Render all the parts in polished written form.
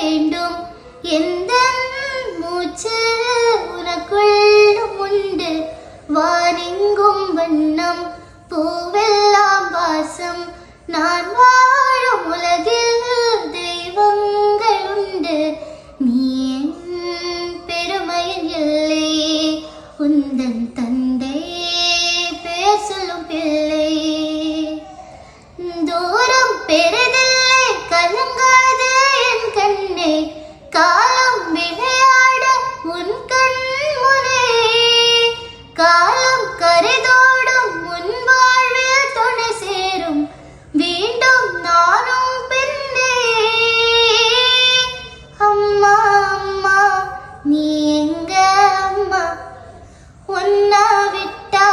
வேண்டும். எந்த மூச்சு உனக்குள்ளும் உண்டு. வானெங்கும் வண்ணம் பூவெல்லாம் வாசம். நான் வாழும் உலகில் தெய்வங்கள் உண்டு. நீ என் பெருமையின் எல்லை. உந்தன் தந்தை பேர் சொல்லும் பிள்ளை. தூரம் பெரிதில்லை கலங்காத என் கண்ணே. காலம் விளையாட உன் கண் முனே. காலம் கரைதோடும் உன் வாழ்வில் துணை சேரும். மீண்டும் நானும் பெண்ணே. அம்மா அம்மா நீ எங்க அம்மா. உன்னா விட்டா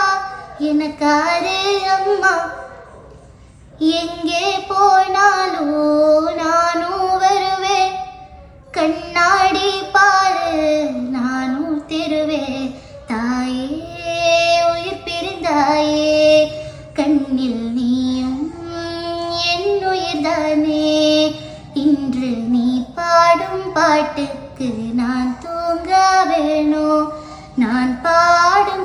எனக்காரு அம்மா. எங்கே போனாலும் நானும் வருவேன். கண்ணாடி பாரு நானும் திருவேன். தாயே உயிர் பிரிந்தாயே. கண்ணில் நீயும் என் உயிர்தானே. இன்று நீ பாடும் பாட்டுக்கு நான் தூங்க வேணும். நான் பாடும்